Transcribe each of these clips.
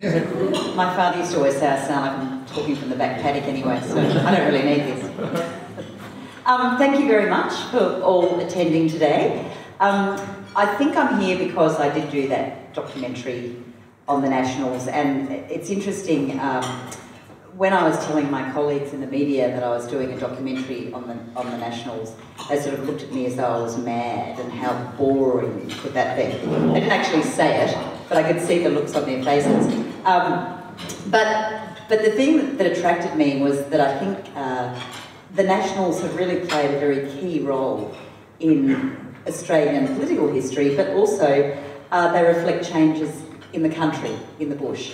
My father used to always say I sound like I'm talking from the back paddock anyway, so I don't really need this. Thank you very much for all attending today. I think I'm here because I did do that documentary on the Nationals, and it's interesting, when I was telling my colleagues in the media that I was doing a documentary on the Nationals, they sort of looked at me as though I was mad, and how boring could that be. They didn't actually say it, but I could see the looks on their faces. But the thing that attracted me was that I think the Nationals have really played a very key role in Australian political history, but also they reflect changes in the country, in the bush.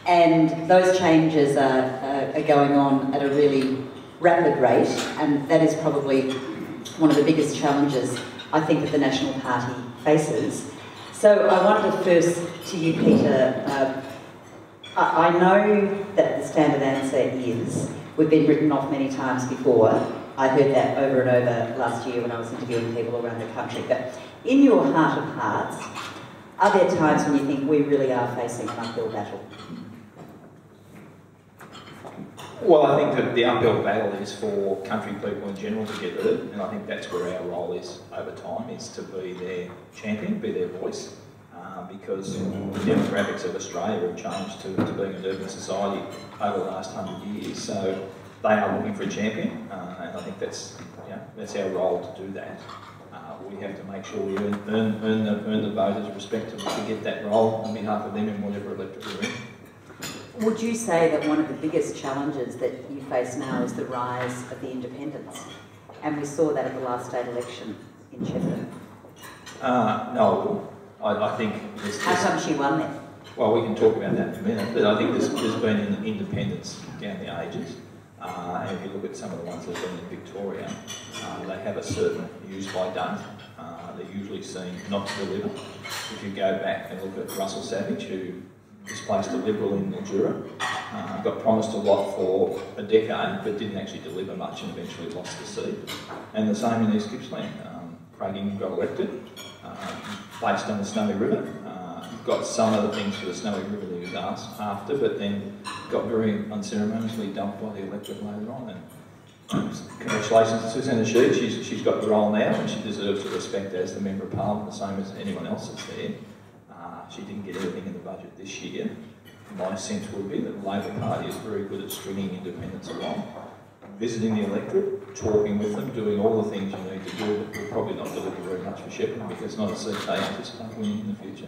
And those changes are going on at a really rapid rate, and that is probably one of the biggest challenges I think that the National Party faces. So I wondered first to you, Peter, I know that the standard answer is, we've been written off many times before. I heard that over and over last year when I was interviewing people around the country. But in your heart of hearts, are there times when you think we really are facing an uphill battle? Well, I think that the uphill battle is for country people in general to get heard, and I think that's where our role is over time, is to be their champion, be their voice, because the demographics of Australia have changed to being an urban society over the last 100 years. So they are looking for a champion, and I think that's our role to do that. We have to make sure we earn the voters' respect to get that role on behalf of them in whatever electorate we're in. Would you say that one of the biggest challenges that you face now is the rise of the independents? And we saw that at the last state election in Shepparton. No, I think... How come she won then? Well, we can talk about that in a minute, but I think there's been an independence down the ages. And if you look at some of the ones that have been in Victoria, they have a certain use-by date. They're usually seen not to deliver. If you go back and look at Russell Savage, who displaced a Liberal in Mildura, got promised a lot for a decade, but didn't actually deliver much and eventually lost the seat. And the same in East Gippsland. Craig Ingram got elected based on the Snowy River. Got some of the things for the Snowy River that he was asked after, but then got very unceremoniously dumped by the electorate later on. And congratulations to Susanna Sheed, she's got the role now, and she deserves the respect as the Member of Parliament, the same as anyone else that's there. She didn't get anything in the budget this year. My sense would be that the Labor Party is very good at stringing independents along, visiting the electorate, talking with them, doing all the things you need to do, but will probably not deliver very much for Shepparton because it's not a seat they anticipate winning in the future.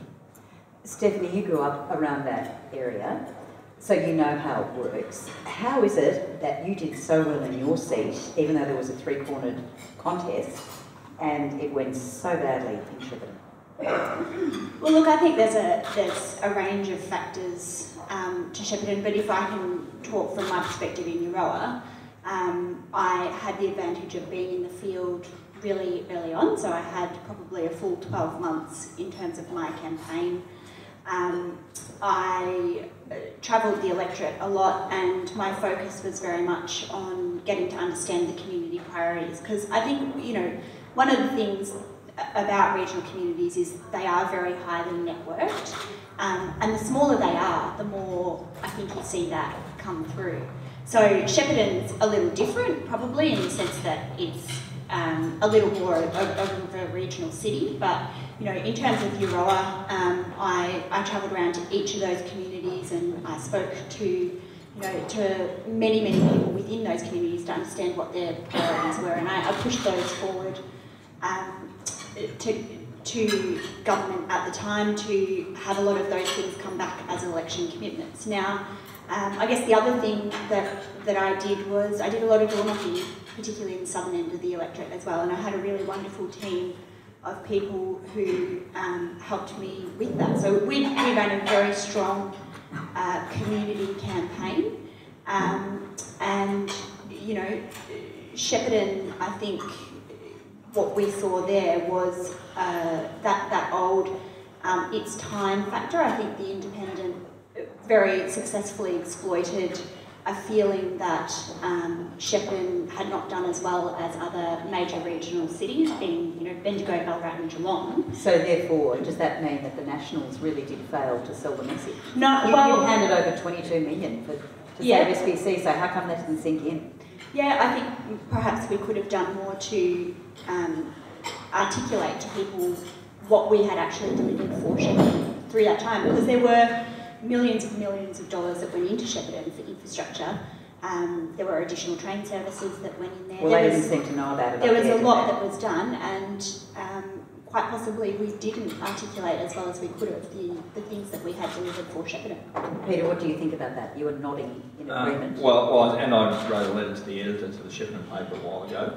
Stephanie, you grew up around that area, so you know how it works. How is it that you did so well in your seat, even though there was a three-cornered contest, and it went so badly in Shepparton? Well, look, I think there's a range of factors to Shepparton, but if I can talk from my perspective in Euroa, I had the advantage of being in the field really early on, so I had probably a full 12 months in terms of my campaign. I travelled the electorate a lot, and my focus was very much on getting to understand the community priorities, because I think, one of the things about regional communities is they are very highly networked, and the smaller they are, the more I think you see that come through. So Shepparton's a little different, probably, in the sense that it's a little more of a regional city, but in terms of Euroa, I travelled around to each of those communities, and I spoke to many people within those communities to understand what their priorities were, and I pushed those forward to government at the time to have a lot of those things come back as election commitments. Now, I guess the other thing that I did was I did a lot of door knocking, particularly in the southern end of the electorate as well, and I had a really wonderful team of people who helped me with that. So we ran a very strong community campaign, and Shepparton, I think what we saw there was that old its time factor. I think the independent very successfully exploited a feeling that Shepparton had not done as well as other major regional cities, being Bendigo, Ballarat and Geelong. So therefore, does that mean that the Nationals really did fail to sell the message? No, you handed over 22 million to yeah. save SBC, so how come that didn't sink in? Yeah, I think perhaps we could have done more to articulate to people what we had actually delivered for Shepparton through that time, because there were millions of dollars that went into Shepparton for infrastructure. There were additional train services that went in there. Well, they didn't seem to know about it. There was a lot that was done, and quite possibly we didn't articulate as well as we could have the things that we had delivered for Shepparton. Peter, what do you think about that? You were nodding in agreement. Well, and I wrote a letter to the editor to the Shepparton paper a while ago.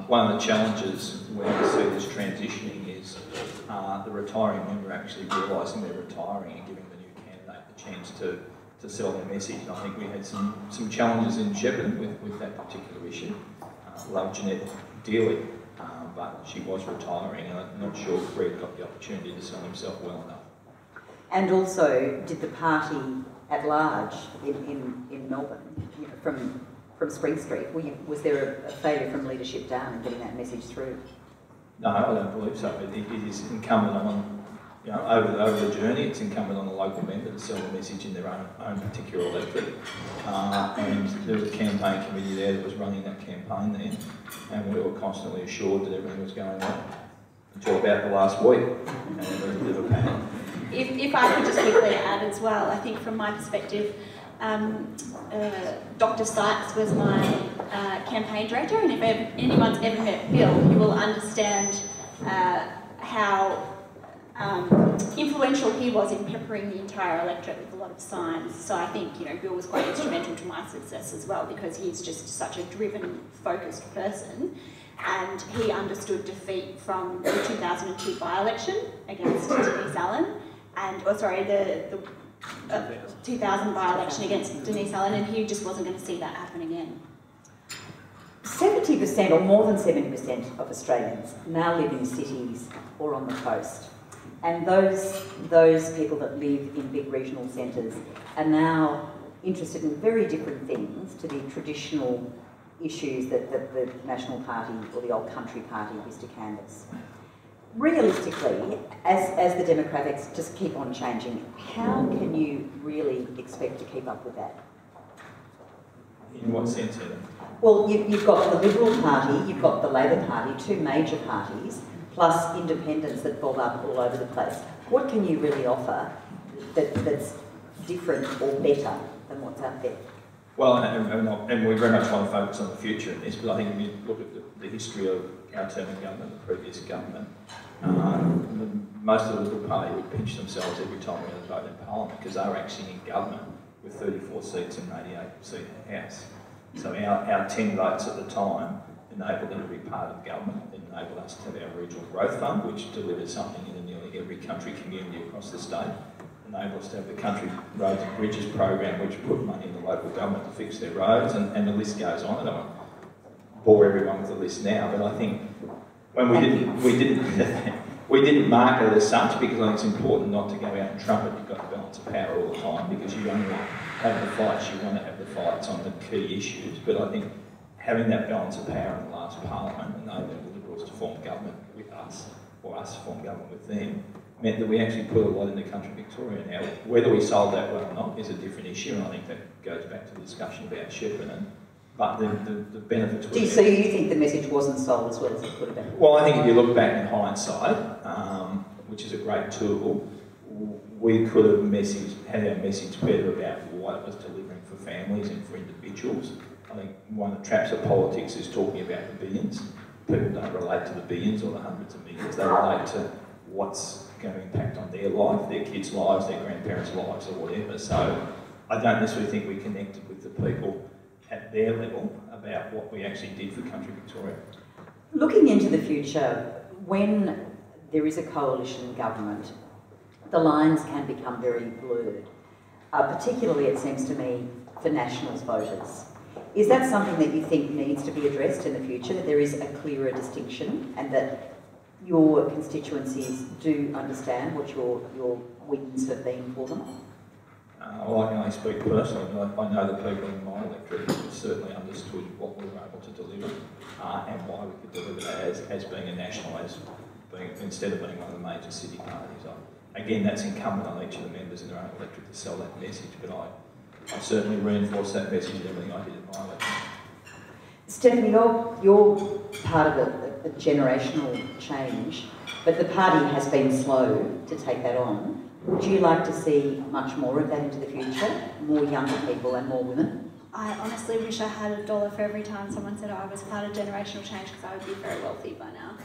One of the challenges when we see this transitioning is the retiring member actually realising they're retiring and giving the new candidate the chance to sell their message. And I think we had some challenges in Shepparton with that particular issue. Love Jeanette dearly, but she was retiring, and I'm not sure Fred got the opportunity to sell himself well enough. And also, did the party at large in Melbourne, from Spring Street, was there a failure from leadership down in getting that message through? No, I don't believe so. It is incumbent on, over the journey, it's incumbent on the local member to sell the message in their own particular electorate. And there was a campaign committee there that was running that campaign then, and we were constantly assured that everything was going well until about the last week, and there was a bit of a panic. If I could just quickly add as well, I think from my perspective, Dr. Sykes was my campaign director, and if anyone's ever met Bill, you will understand how influential he was in peppering the entire electorate with a lot of signs. So I think Bill was quite instrumental to my success as well, because he's just such a driven, focused person, and he understood defeat from the 2002 by-election against Denise Allen, the 2000 by-election against Denise Allen, and he just wasn't going to see that happen again. 70% or more than 70% of Australians now live in cities or on the coast. And those people that live in big regional centres are now interested in very different things to the traditional issues that the National Party or the old country party used to canvass. Realistically, as the demographics just keep on changing, how can you really expect to keep up with that? In what sense, Heather? Well, you've got the Liberal Party, you've got the Labor Party, two major parties, plus independents that bob up all over the place. What can you really offer that's different or better than what's out there? Well, and we very much want to focus on the future in this, but I think if you look at the history of our term of government, the previous government, most of the Liberal Party would pinch themselves every time we had a vote in Parliament, because they were actually in government with 34 seats and 88 seat in the House. So our 10 votes at the time enabled them to be part of government. It enabled us to have our regional growth fund, which delivered something in nearly every country community across the state. Enabled us to have the Country Roads and Bridges program, which put money in the local government to fix their roads, and the list goes on. I don't want to bore everyone with the list now, but I think when we didn't mark it as such, because I think it's important not to go out and trumpet. You've got to balance of power all the time, because you only have the fights. You want to have the fights on the key issues, but I think having that balance of power in the last Parliament, enabling the Liberals to form government with us, or us to form government with them, meant that we actually put a lot into country Victoria. Now, whether we sold that well or not is a different issue, and I think that goes back to the discussion about Shepparton. But the benefits were... So you think the message wasn't sold as well as it could have been? Well, I think if you look back in hindsight, which is a great tool, we could have had our message better about what it was delivering for families and for individuals. I think one of the traps of politics is talking about the billions. People don't relate to the billions or the hundreds of millions. They relate to what's going to impact on their life, their kids' lives, their grandparents' lives, or whatever. So I don't necessarily think we connected with the people at their level about what we actually did for country Victoria. Looking into the future, when there is a coalition government, the lines can become very blurred, particularly, it seems to me, for Nationals voters. Is that something that you think needs to be addressed in the future, that there is a clearer distinction and that your constituencies do understand what your wins have been for them? Well, I can only speak personally, but I know the people in my electorate certainly understood what we were able to deliver and why we could deliver that as being a national, instead of being one of the major city parties. Again, that's incumbent on each of the members in their own electorate to sell that message, but I certainly reinforced that message in everything I did in my electorate. Stephanie, you're part of a generational change, but the party has been slow to take that on. Would you like to see much more of that into the future? More younger people and more women? I honestly wish I had $1 for every time someone said I was part of generational change, because I would be very wealthy by now.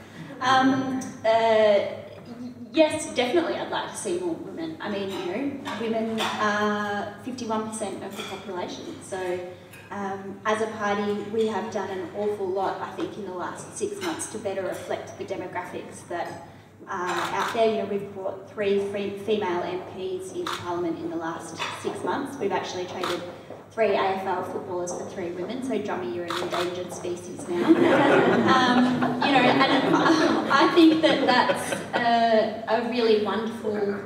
Yes, definitely I'd like to see more women. I mean, you know, women are 51% of the population, so as a party we have done an awful lot, I think, in the last 6 months to better reflect the demographics that out there. You know, we've brought 3 female MPs into Parliament in the last 6 months. We've actually traded 3 AFL footballers for 3 women, so Drummy, you're an endangered species now. You know, and I think that that's a really wonderful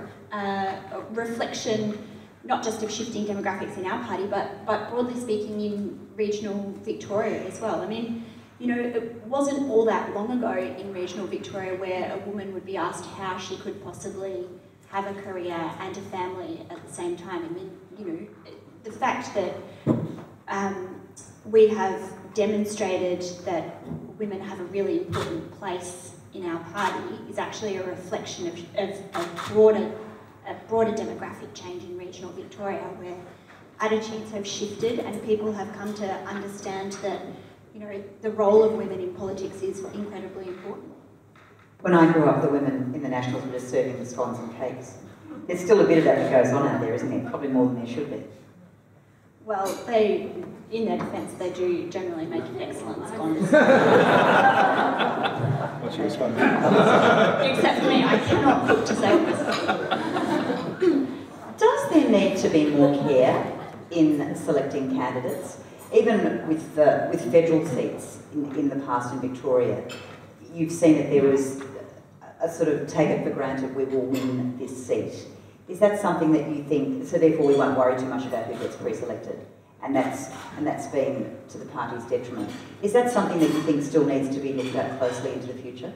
reflection, not just of shifting demographics in our party, but broadly speaking in regional Victoria as well. I mean, you know, it wasn't all that long ago in regional Victoria where a woman would be asked how she could possibly have a career and a family at the same time. I mean, you know, the fact that we have demonstrated that women have a really important place in our party is actually a reflection of a broader demographic change in regional Victoria, where attitudes have shifted and people have come to understand that, you know, the role of women in politics is incredibly important. When I grew up, the women in the Nationals were just serving the scones and cakes. There's still a bit of that goes on out there, isn't there? Probably more than there should be. Well, in their defence, they do generally make excellent scones. What's your response? Except for me, I cannot cook to save myself. Does there need to be more care in selecting candidates? Even with federal seats in the past in Victoria, you've seen that there was a sort of take it for granted, we will win this seat. Is that something that you think, so therefore we won't worry too much about who gets pre-selected, and that's been to the party's detriment? Is that something that you think still needs to be looked at closely into the future?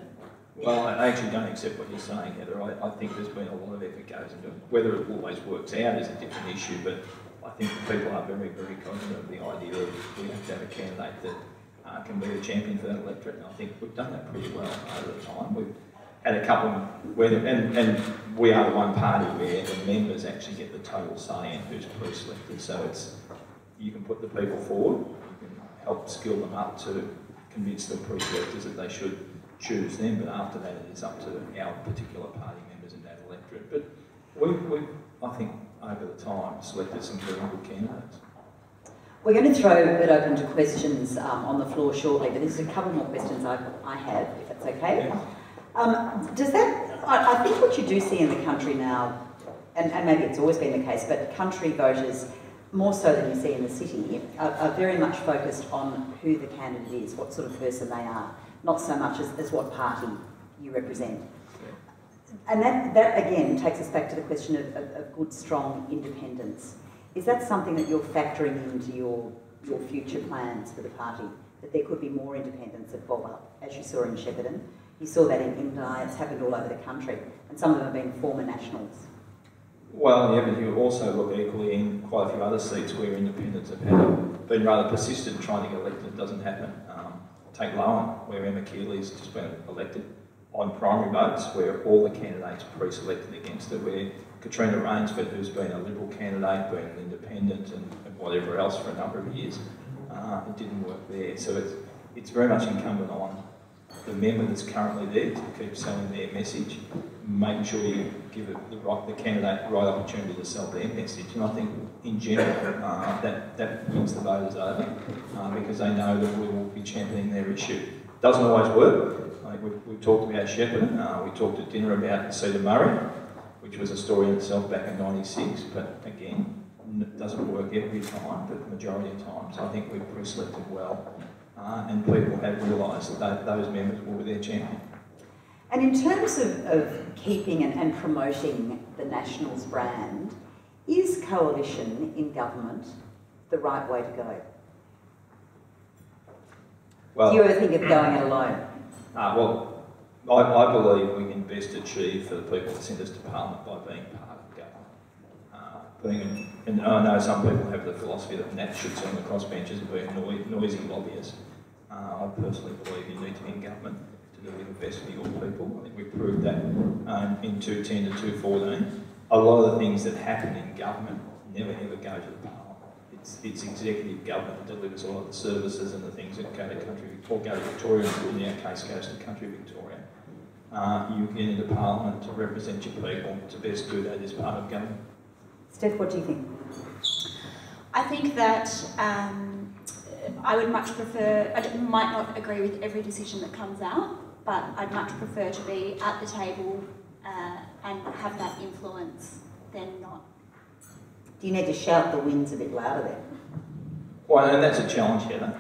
Well, I actually don't accept what you're saying, Heather. I think there's been a lot of effort goes into it. Whether it always works out is a different issue, but I think people are very, very cognizant of the idea of we have to have a candidate that can be a champion for that electorate, and I think we've done that pretty well over the time. We've had a couple where, and we are the one party where the members actually get the total say in who's pre-selected, so it's, you can put the people forward, you can help skill them up to convince the pre-selectors that they should choose them, but after that it is up to our particular party members in that electorate. But we've, I think, over the time, selected some very good candidates. We're going to throw it open to questions on the floor shortly, but there's a couple more questions I have, if that's okay. Yeah. Does that, I think what you do see in the country now, and maybe it's always been the case, but country voters, more so than you see in the city, are very much focused on who the candidate is, what sort of person they are, not so much as what party you represent. And that again takes us back to the question of good, strong independence. Is that something that you're factoring into your future plans for the party, that there could be more independence that bob up, as you saw in Shepparton? You saw that in Indi, it's happened all over the country, and some of them have been former Nationals. Well, yeah, but you also look equally in quite a few other seats where independents have been rather persistent in trying to get elected. It doesn't happen. Take Lowan, where Emma Keeley's just been elected on primary votes, where all the candidates pre-selected against her, where Katrina Rainsford, who's been a Liberal candidate, been an independent and whatever else for a number of years, it didn't work there. So it's very much incumbent on the member that's currently there to keep selling their message, making sure you give it the candidate the right opportunity to sell their message. And I think in general that wins the voters over because they know that we will be championing their issue. Doesn't always work. Like we've talked about Shepparton, we talked at dinner about Cedar Murray, which was a story in itself back in '96, but again, it doesn't work every time, but the majority of times I think we've pre-selected well. And people have realised that those members will be their champion. And in terms of keeping and promoting the Nationals brand, Is coalition in government the right way to go? Well, do you ever think of going it alone? Well, I believe we can best achieve for the people that send us to Parliament by being part of government. And I know some people have the philosophy that Nat should sit on the crossbenches and be a noisy lobbyist. I personally believe you need to be in government to deliver best for your people. I think we proved that in 2010 to 2014. A lot of the things that happen in government never ever go to the Parliament. It's executive government that delivers all of the services and the things that go to Victoria, and in our case goes to country Victoria. You get into Parliament to represent your people, to best do that as part of government. Steph, what do you think? I think that I would much prefer, I might not agree with every decision that comes out, but I'd much prefer to be at the table and have that influence than not. Do you need to shout the winds a bit louder then? Well, and that's a challenge, Heather,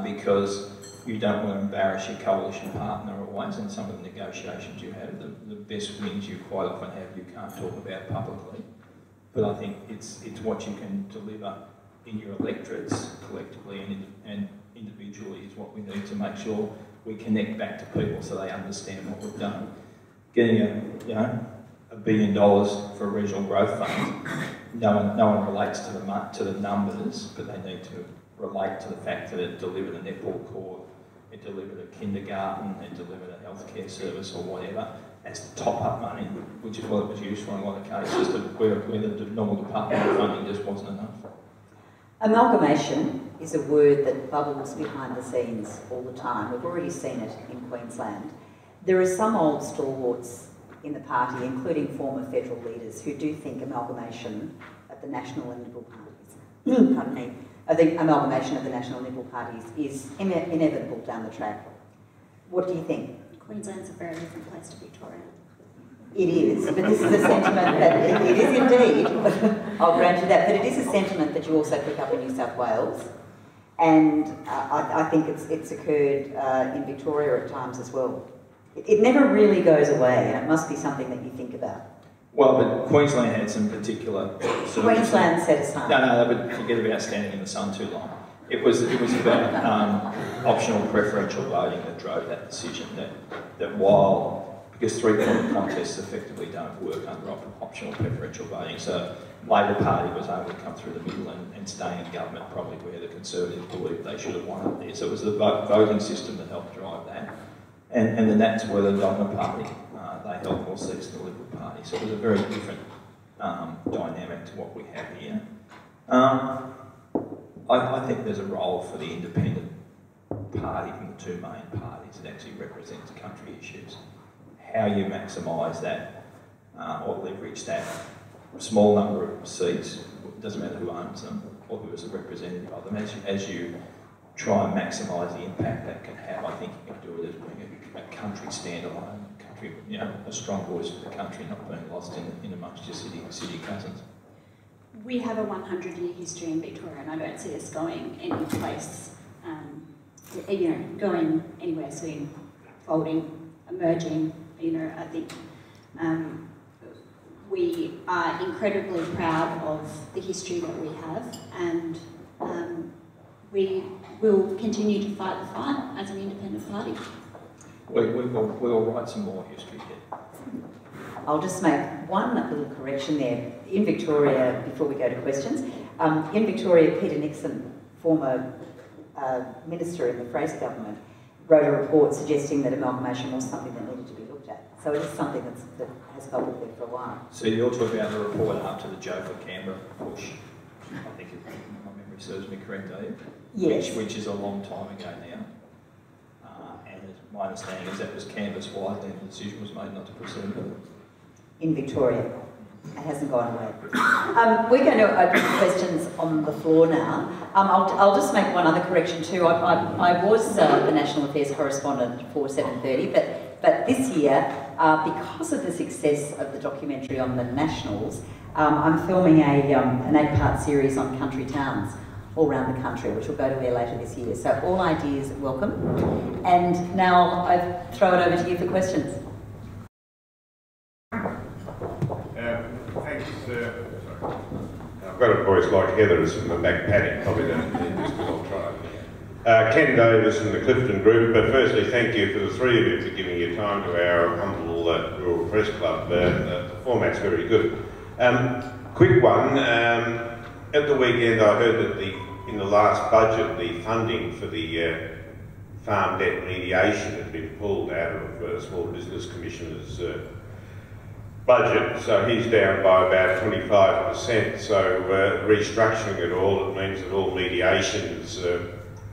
because you don't want to embarrass your coalition partner always, and some of the negotiations you have, the best wins you quite often have, you can't talk about publicly. But I think it's what you can deliver in your electorates collectively and individually is what we need to make sure we connect back to people so they understand what we've done. Getting $1 billion for a regional growth fund, no one relates to the numbers, but they need to relate to the fact that it delivered a netball court, it delivered a kindergarten, it delivered a healthcare service or whatever, as top-up money, which is what it was used for in a lot of cases, where the normal departmental funding just wasn't enough. Amalgamation is a word that bubbles behind the scenes all the time. We've already seen it in Queensland. There are some old stalwarts in the party, including former federal leaders, who do think amalgamation of the national and Liberal parties, pardon me, I think amalgamation of the national and Liberal parties is inevitable down the track. What do you think? Queensland's a very different place to Victoria. It is, but this is a sentiment that it is indeed, I'll grant you that, but it is a sentiment that you also pick up in New South Wales, and I think it's occurred in Victoria at times as well. It never really goes away, and it must be something that you think about. Well, but Queensland had some particular... Queensland set aside. No, but forget about standing in the sun too long. It was about optional preferential voting that drove that decision, that while... Because three-point contests effectively don't work under optional preferential voting, so Labor Party was able to come through the middle and stay in government, probably where the Conservatives believed they should have won up there. So it was the voting system that helped drive that. And the Nats were the dominant party. They held more seats than the Liberal Party. So it was a very different dynamic to what we have here. I think there's a role for the independent party from the two main parties that actually represents country issues. How you maximise that or leverage that small number of seats, it doesn't matter who owns them or who is a representative of them, as you try and maximise the impact that can have, I think you can do it as being a country standalone, a strong voice for the country, not being lost in amongst your city cousins. We have a 100-year history in Victoria, and I don't see us going any place, going anywhere soon, folding, emerging. I think we are incredibly proud of the history that we have, and we will continue to fight the fight as an independent party. We'll write some more history here. I'll just make one little correction there. In Victoria, before we go to questions, in Victoria, Peter Nixon, former minister in the Fraser government, wrote a report suggesting that amalgamation was something that needed to be looked at. So it is something that has bubbled there for a while. So you're talking about the report after the Joe for Canberra push, I think if my memory serves me correct, are you? Yes. Which is a long time ago now. And my understanding is that was canvass-wide and the decision was made not to proceed with it. In Victoria. It hasn't gone away. We're going to open questions on the floor now. I'll just make one other correction too. I was the National Affairs correspondent for 7:30, but this year, because of the success of the documentary on the Nationals, I'm filming an 8-part series on country towns all around the country, which will go to air later this year. So all ideas welcome. And now I throw it over to you for questions. Thanks, sorry. I've got a voice like Heather's from the back paddock, probably don't need this, but I'll try. Ken Davis from the Clifton Group, but firstly thank you for the three of you for giving your time to our humble Rural Press Club. The format's very good. Quick one, at the weekend I heard that in the last budget the funding for the farm debt mediation had been pulled out of Small Business Commissioner's budget, so he's down by about 25%. So restructuring it all, it means that all mediations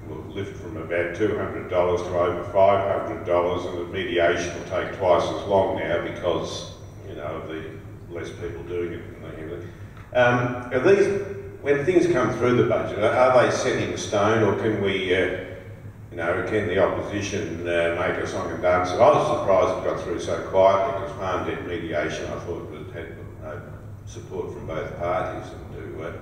will lift from about $200 to over $500, and the mediation will take twice as long now because, you know, of the less people doing it and everything. Are these, when things come through the budget, are they set in stone, or can we, you know, can the opposition make a song and dance? I was surprised it got through so quietly, because farm debt mediation I thought it had support from both parties, and to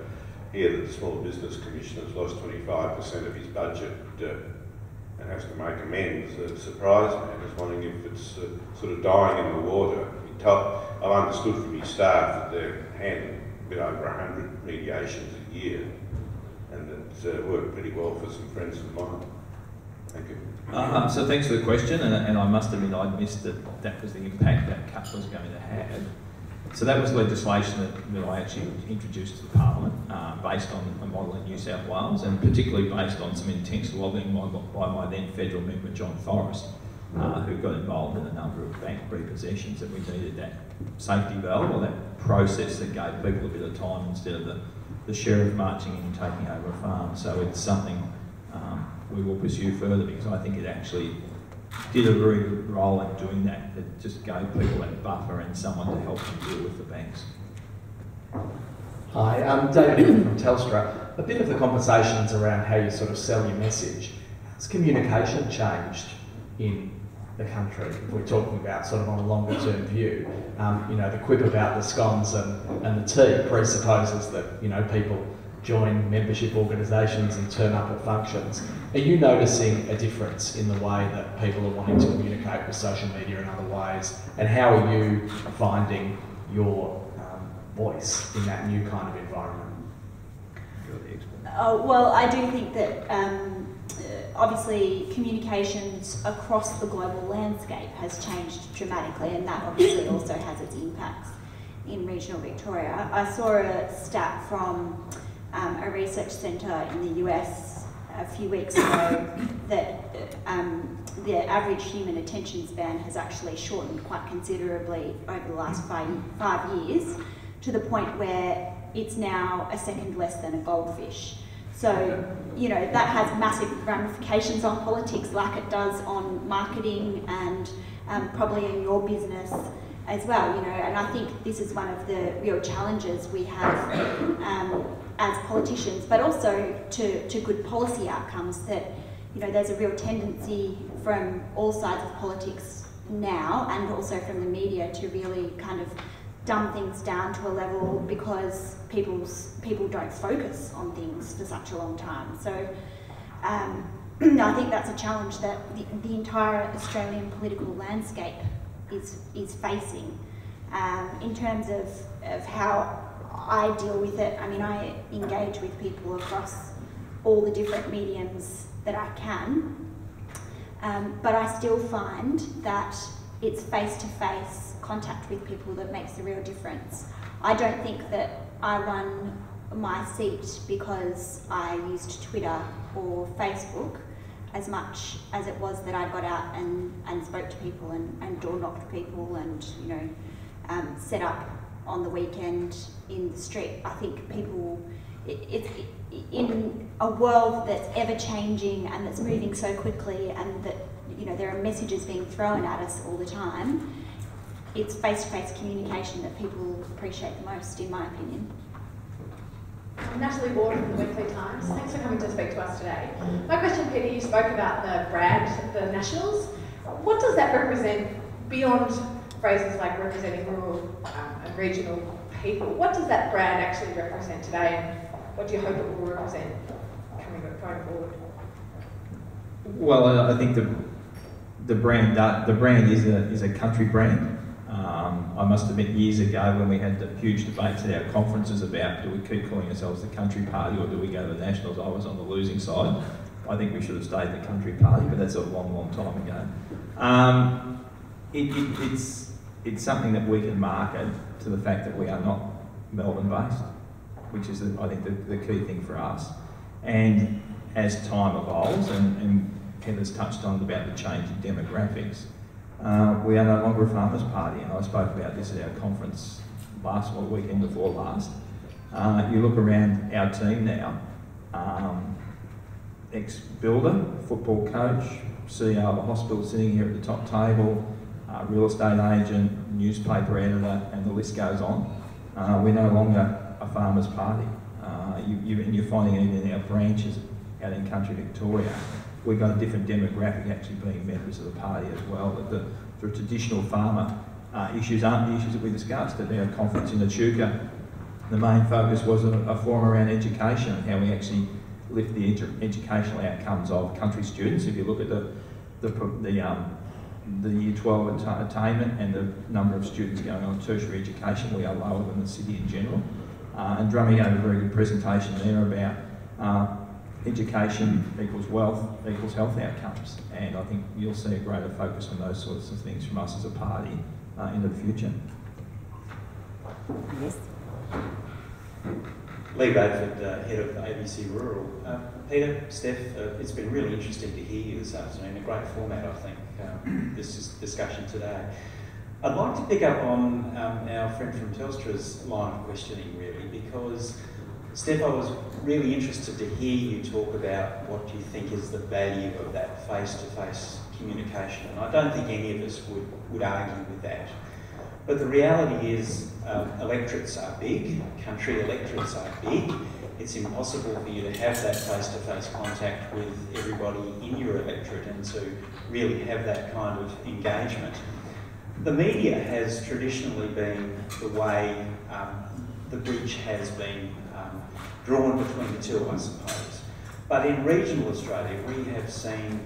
hear that the Small Business Commissioner's lost 25% of his budget and has to make amends, surprised me. I was wondering if it's sort of dying in the water. I've understood from his staff that they're handling a bit over 100 mediations a year, and it's worked pretty well for some friends of mine. Thank you. So thanks for the question, and I must admit I missed that was the impact that cut was going to have. So that was legislation that I actually introduced to the Parliament based on a model in New South Wales, and particularly based on some intense lobbying by my then federal member John Forrest, who got involved in a number of bank repossessions, that we needed that safety valve, or that process that gave people a bit of time instead of the sheriff marching in and taking over a farm. So it's something we will pursue further, because I think it actually did a very good role in doing that. It just gave people that buffer and someone to help them deal with the banks. Hi, I'm David from Telstra. A bit of the conversations around how you sort of sell your message. Has communication changed in the country? If we're talking about sort of on a longer term view, you know, the quip about the scones and the tea presupposes that, you know, people join membership organisations and turn up at functions. Are you noticing a difference in the way that people are wanting to communicate with social media and other ways? And how are you finding your voice in that new kind of environment? Well, I do think that obviously communications across the global landscape has changed dramatically, and that obviously also has its impacts in regional Victoria. I saw a stat from a research centre in the US a few weeks ago that the average human attention span has actually shortened quite considerably over the last five years, to the point where it's now a second less than a goldfish. So, you know, that has massive ramifications on politics, like it does on marketing and probably in your business as well, you know. And I think this is one of the real challenges we have as politicians, but also to good policy outcomes, that, you know, there's a real tendency from all sides of politics now, and also from the media, to really kind of dumb things down to a level because people don't focus on things for such a long time. So I think that's a challenge that the entire Australian political landscape is facing. In terms of how I deal with it, I mean, I engage with people across all the different mediums that I can, but I still find that it's face-to-face contact with people that makes the real difference. I don't think that I run my seat because I used Twitter or Facebook as much as it was that I got out and spoke to people and door knocked people and, you know, set up on the weekend in the street. I think people, it's in a world that's ever changing and that's moving so quickly, and that, you know, there are messages being thrown at us all the time. It's face-to-face communication that people appreciate the most, in my opinion. Natalie Ward from the Weekly Times. Thanks for coming to speak to us today. My question, Peter, you spoke about the brand, the Nationals. What does that represent beyond phrases like representing rural and regional people? What does that brand actually represent today, and what do you hope it will represent going forward? Well, I think the brand is a country brand. I must admit, years ago when we had the huge debates at our conferences about do we keep calling ourselves the Country Party or do we go to the Nationals, I was on the losing side. I think we should have stayed the Country Party, but that's a long, long time ago. It's something that we can market to the fact that we are not Melbourne-based, which is, I think, the key thing for us. And as time evolves, and Heather's touched on about the change in demographics, we are no longer a farmers' party, and I spoke about this at our conference last weekend before last. You look around our team now, ex-builder, football coach, CEO of a hospital sitting here at the top table, real estate agent, newspaper editor, and the list goes on. We're no longer a farmers' party. And you're finding even in our branches out in country Victoria, we've got a different demographic actually being members of the party as well. That the traditional farmer issues aren't the issues that we discussed at our conference in Echuca. The main focus was a forum around education and how we actually lift the educational outcomes of country students. If you look at the Year 12 attainment and the number of students going on tertiary education, we are lower than the city in general. And Drummy gave a very good presentation there about education equals wealth equals health outcomes, and I think you'll see a greater focus on those sorts of things from us as a party into the future. Yes. Lee Radford, Head of ABC Rural. Peter, Steph, it's been really interesting to hear you this afternoon. A great format, I think, this discussion today. I'd like to pick up on our friend from Telstra's line of questioning, really, because, Steph, I was really interested to hear you talk about what you think is the value of that face-to-face communication. And I don't think any of us would argue with that. But the reality is electorates are big, country electorates are big. It's impossible for you to have that face-to-face contact with everybody in your electorate and to really have that kind of engagement. The media has traditionally been the way the bridge has been drawn between the two, I suppose. But in regional Australia, we have seen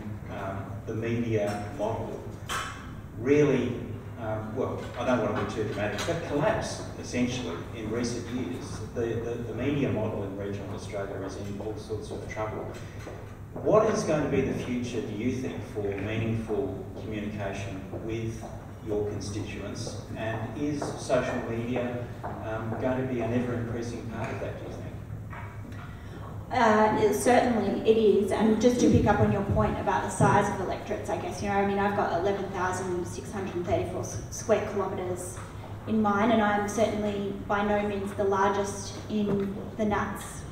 the media model really, well, I don't want to be too dramatic, but collapse, essentially, in recent years. The media model in regional Australia is in all sorts of trouble. What is going to be the future, do you think, for meaningful communication with your constituents, and is social media going to be an ever-increasing part of that, do you think? Certainly it is, and just to pick up on your point about the size of electorates, I guess, I mean, I've got 11,634 square kilometres in mine, and I'm certainly by no means the largest in the Nats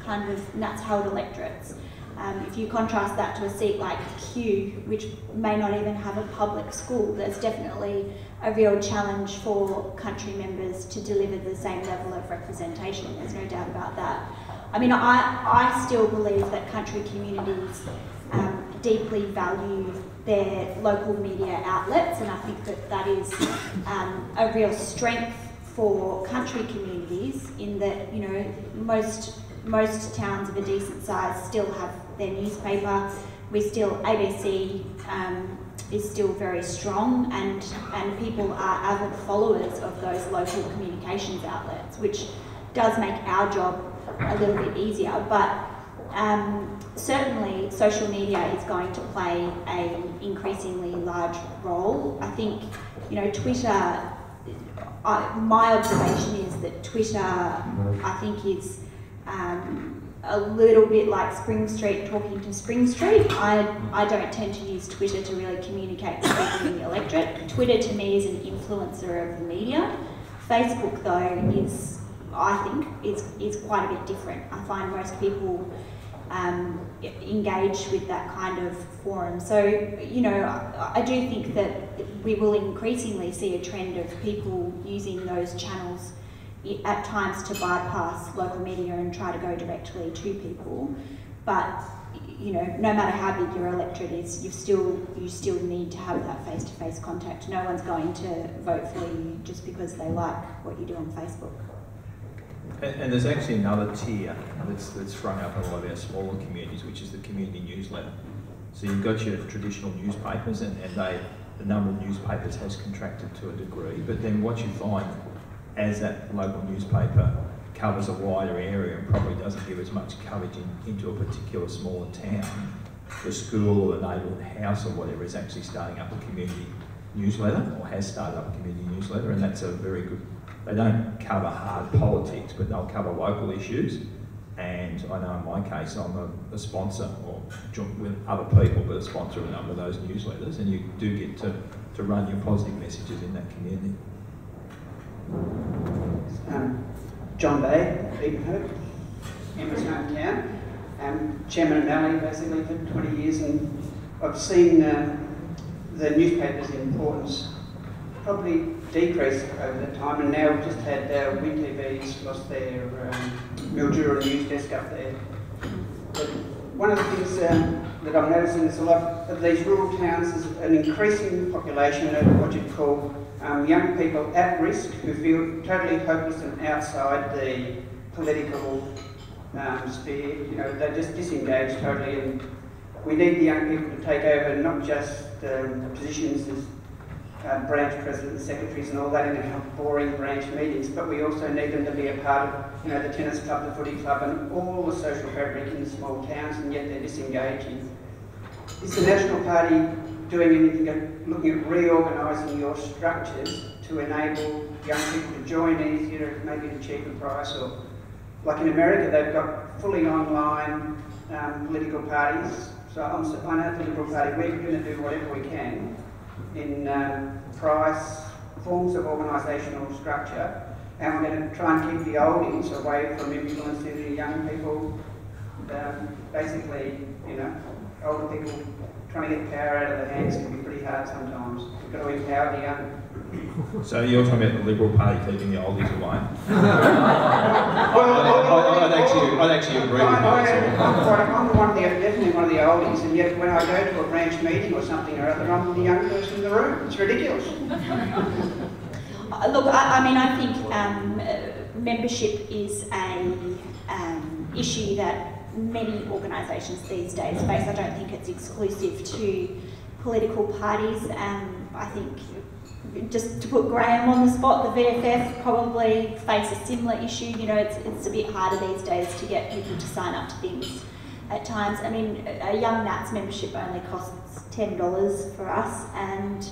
held electorates. If you contrast that to a seat like Kew, which may not even have a public school, there's definitely a real challenge for country members to deliver the same level of representation. There's no doubt about that. I mean, I still believe that country communities deeply value their local media outlets, and I think that is a real strength for country communities in that, most towns of a decent size still have their newspaper. ABC is still very strong, and people are avid followers of those local communications outlets, which does make our job a little bit easier. But certainly social media is going to play an increasingly large role. I think, Twitter, my observation is that Twitter, I think, is a little bit like Spring Street talking to Spring Street. I don't tend to use Twitter to really communicate with people in the electorate. Twitter to me is an influencer of the media. Facebook, though, is, I think, is quite a bit different. I find most people engage with that kind of forum. So, I do think that we will increasingly see a trend of people using those channels at times to bypass local media and try to go directly to people. But, no matter how big your electorate is, you still need to have that face-to-face contact. No one's going to vote for you just because they like what you do on Facebook. And there's actually another tier that's sprung up in a lot of our smaller communities, which is the community newsletter. So you've got your traditional newspapers, and the number of newspapers has contracted to a degree, but then what you find as that local newspaper covers a wider area and probably doesn't give as much coverage into a particular smaller town, the school or the neighbourhood house or whatever is actually starting up a community newsletter or has started up a community newsletter, and that's a very good, they don't cover hard politics, but they'll cover local issues. And I know in my case I'm a sponsor, or with other people, but a sponsor of a number of those newsletters, and you do get to run your positive messages in that community. John Bay, Edenhope, Emma's hometown. Chairman of Mallee basically for 20 years, and I've seen the newspaper's importance probably decrease over the time, and now we've just had Win TV's lost their Mildura news desk up there. But one of the things that I'm noticing is a lot of these rural towns, there's an increasing population of what you'd call young people at risk who feel totally hopeless and outside the political sphere. You know, they're just disengaged totally, and we need the young people to take over not just positions as branch presidents, secretaries and all that in our boring branch meetings, but we also need them to be a part of, you know, the tennis club, the footy club and all the social fabric in the small towns, and yet they're disengaging. Is the National Party doing anything, looking at reorganising your structures to enable young people to join easier, maybe at a cheaper price? Or like in America, they've got fully online political parties. So I know the Liberal Party, we're going to do whatever we can in price, forms of organisational structure, and we're going to try and keep the oldies away from influencing the young people. Basically, you know, older people trying to get power out of their hands can be pretty hard sometimes. We've got to empower the young. So you're talking about the Liberal Party keeping the oldies away? I'd actually agree with you. I'm definitely one of the oldies, and yet when I go to a branch meeting or something or other, I'm the young person in the room. It's ridiculous. Look, I mean, I think membership is a issue that many organisations these days face. I don't think it's exclusive to political parties. I think, just to put Graham on the spot, the VFF probably face a similar issue. You know, it's a bit harder these days to get people to sign up to things at times. I mean, a Young Nats membership only costs $10 for us, and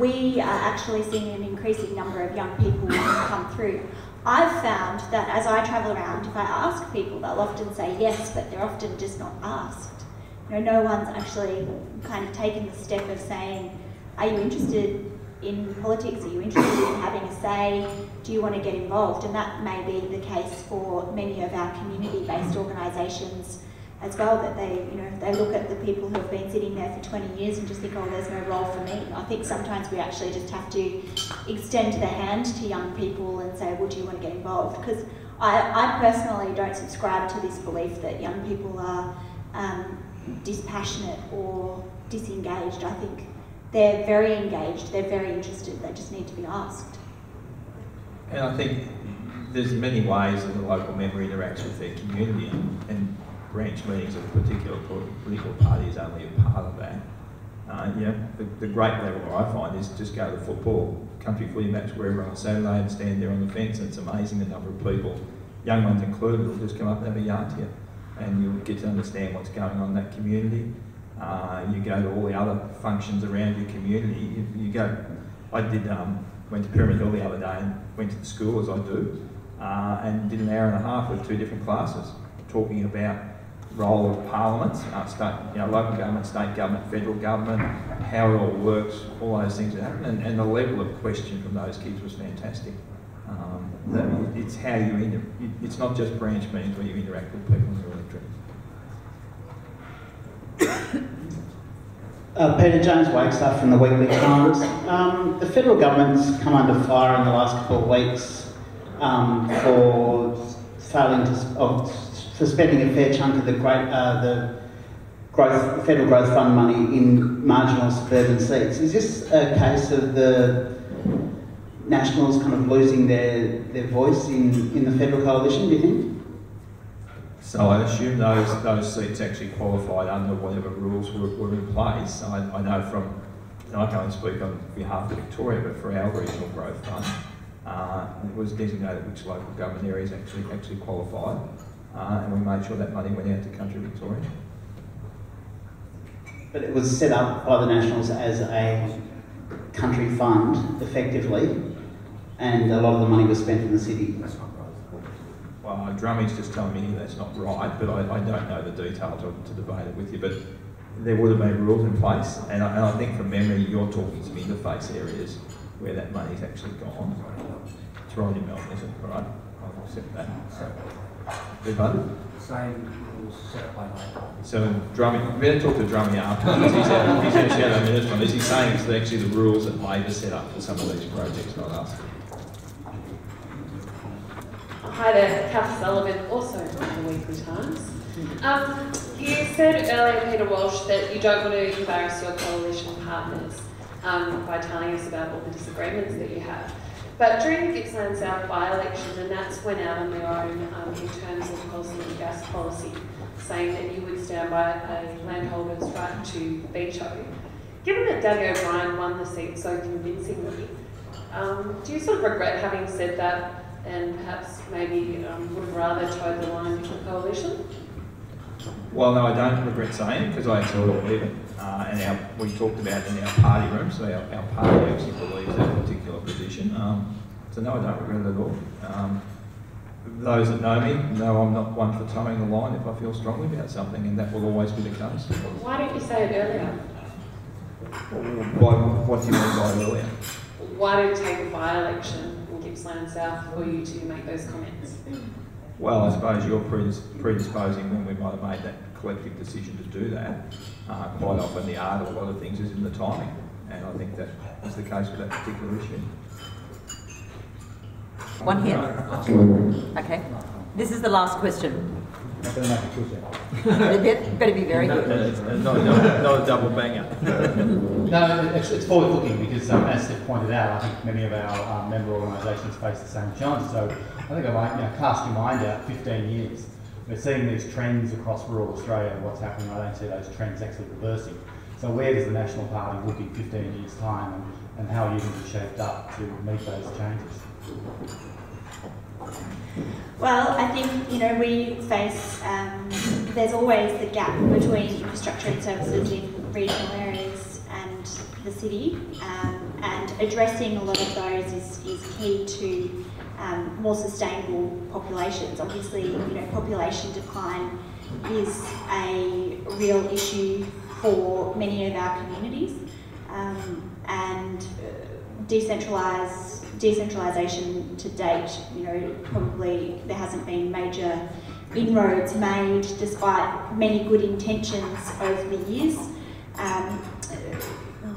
we are actually seeing an increasing number of young people come through. I've found that as I travel around, if I ask people, they'll often say yes, but they're often just not asked. You know, no one's actually kind of taken the step of saying, are you interested in politics? Are you interested in having a say? Do you want to get involved? And that may be the case for many of our community-based organisations as well, that they, you know, they look at the people who have been sitting there for 20 years and just think, oh, there's no role for me. I think sometimes we actually just have to extend the hand to young people and say, well, do you want to get involved? Because I personally don't subscribe to this belief that young people are dispassionate or disengaged. I think they're very engaged, they're very interested, they just need to be asked. And I think there's many ways that the local member interacts with their community, and branch meetings of a particular political party is only a part of that. You know, the great level I find is just go to the football, country footy match wherever on Saturday and stand there on the fence, and it's amazing the number of people, young ones included, will just come up and have a yarn to you, and you'll get to understand what's going on in that community. You go to all the other functions around your community. You go. I went to Pyramid Hill the other day and went to the school, as I do, and did an hour and a half with 2 different classes, talking about role of parliaments, local government, state government, federal government, how it all works, all those things that happen, and the level of question from those kids was fantastic. It's how you it's not just branch meetings where you interact with people in your electorate. Peter, James Wagstaff from the Weekly Times. The federal government's come under fire in the last couple of weeks for failing for spending a fair chunk of the federal growth fund money in marginal suburban seats. Is this a case of the Nationals kind of losing their voice in the federal coalition, do you think? So I assume those seats actually qualified under whatever rules were in place. I know from and I can only speak on behalf of Victoria, but for our regional growth fund, it was designated which local government areas actually qualified, and we made sure that money went out to Country Victoria. But it was set up by the Nationals as a country fund, effectively, and a lot of the money was spent in the city. Well, Drummy's just telling me that's not right, but I don't know the detail to debate it with you. But there would have been rules in place, and I think from memory, you're talking some interface areas where that money's actually gone. It's right in Melbourne, isn't it? All right, I'll accept that. So, same rules set by law. So Drummy, we better talk to Drummy afterwards. He's actually had a minute on this. He's saying it's actually the rules that Labor set up for some of these projects, not us. Hi there, Kath Sullivan, also from the Weekly Times. You said earlier, Peter Walsh, that you don't want to embarrass your coalition partners by telling us about all the disagreements that you have. But during the Gippsland South by-election, the Nats went out on their own in terms of coal and gas policy, saying that you would stand by a landholder's right to veto. Given that Danny O'Brien won the seat so convincingly, do you sort of regret having said that and perhaps maybe would have rather toed the line with the coalition? Well, no, I don't regret saying it because I actually believe it. And we talked about it in our party room, so our party actually believes that particular position. So no, I don't regret it at all. Those that know me know I'm not one for towing the line if I feel strongly about something, and that will always be the case. Why didn't you say it earlier? What do you mean by earlier? Why did it take a by-election in Gippsland South for you to make those comments? Well, I suppose you're predisposing when we might have made that collective decision to do that. Quite often the art of a lot of things is in the timing, and I think that is the case with that particular issue. One here. Okay. This is the last question. It better be very good. Not a double banger. No, it's forward-looking because, as Steph pointed out, I think many of our member organisations face the same challenge. So I think I might cast your mind out 15 years. We're seeing these trends across rural Australia and what's happening. I don't see those trends actually reversing. So where does the National Party look in 15 years' time, and how are you going to be shaped up to meet those changes? Well, I think, we face, there's always the gap between infrastructure and services in regional areas and the city, and addressing a lot of those is key to more sustainable populations. Obviously, population decline is a real issue for many of our communities, and decentralisation to date, probably there hasn't been major inroads made despite many good intentions over the years.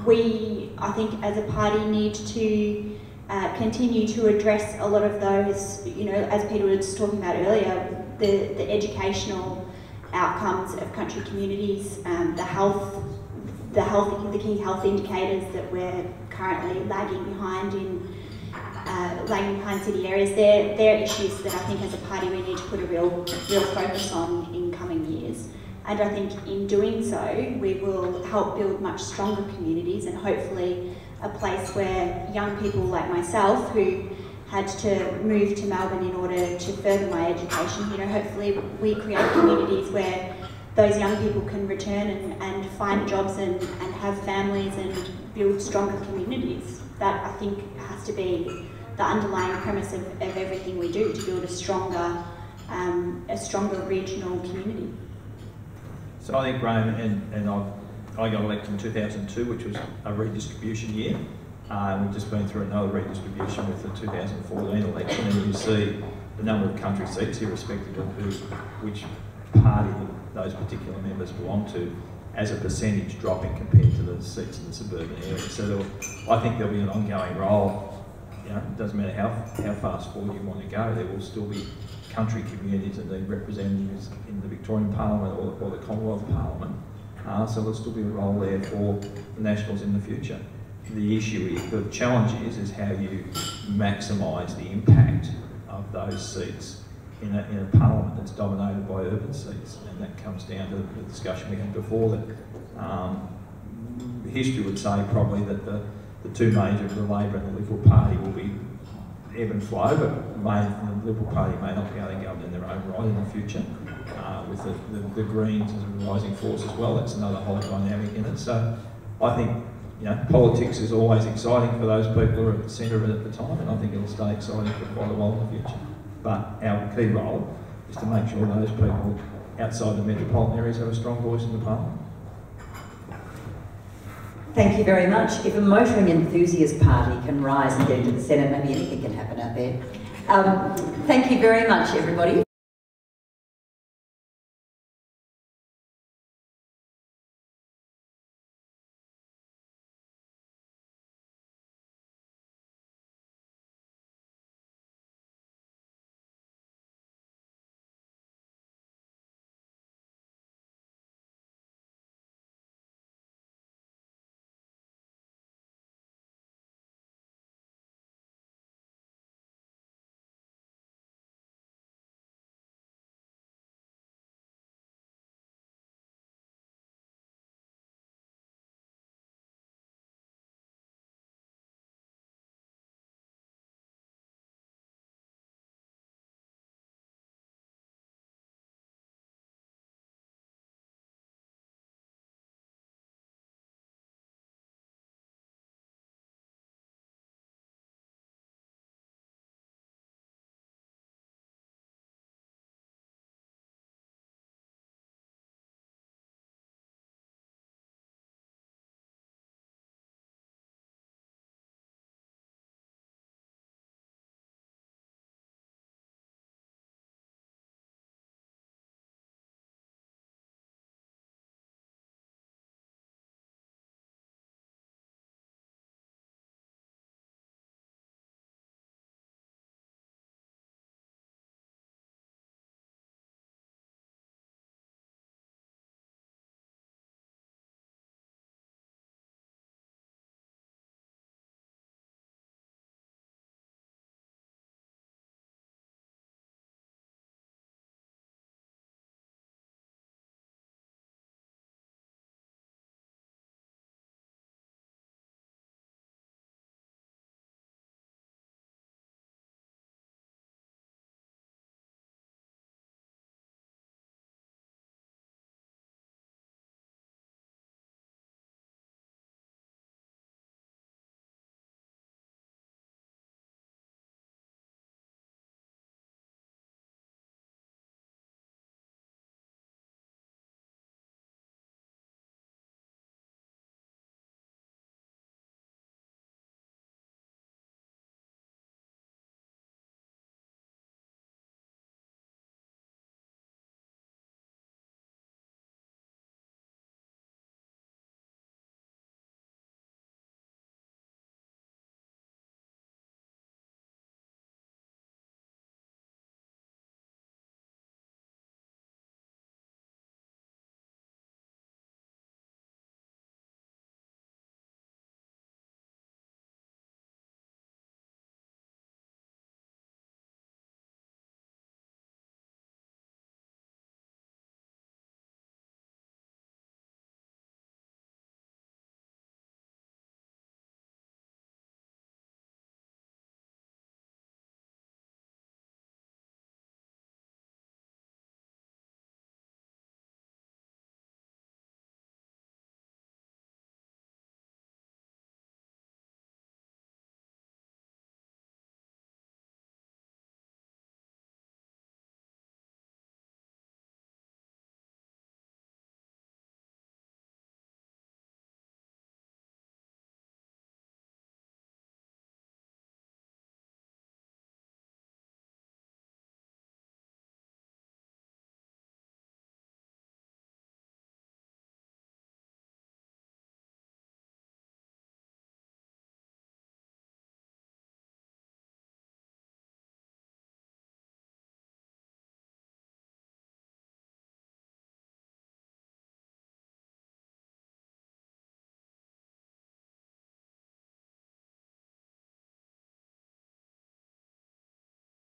We, I think, as a party need to continue to address a lot of those, as Peter was talking about earlier, the educational outcomes of country communities, the key health indicators that we're currently lagging behind city areas. They're issues that I think as a party we need to put a real focus on in coming years. And I think in doing so, we will help build much stronger communities and hopefully a place where young people like myself who had to move to Melbourne in order to further my education, hopefully we create communities where those young people can return and find jobs and have families and build stronger communities. That, I think, has to be the underlying premise of everything we do, to build a stronger regional community. So I think, Graham, and I got elected in 2002, which was a redistribution year. We've just been through another redistribution with the 2014 election, and you see the number of country seats, irrespective of which party those particular members belong to, as a percentage dropping compared to the seats in the suburban areas. So I think there'll be an ongoing role. It doesn't matter how fast forward you want to go, there will still be country communities and need representatives in the Victorian Parliament or the Commonwealth Parliament. So there'll still be a role there for the Nationals in the future. The issue is, the challenge is how you maximise the impact of those seats in a parliament that's dominated by urban seats, and that comes down to the discussion we had before, that history would say probably that the two major, the Labor and the Liberal Party, will be ebb and flow, but the Liberal Party may not be able to govern in their own right in the future. With the Greens as a rising force as well, that's another whole dynamic in it. So I think, you know, politics is always exciting for those people who are at the centre of it at the time, and I think it'll stay exciting for quite a while in the future. But our key role is to make sure those people outside the metropolitan areas have a strong voice in the Parliament. Thank you very much. If a motoring enthusiast party can rise and get into the Senate, maybe anything can happen out there. Thank you very much, everybody.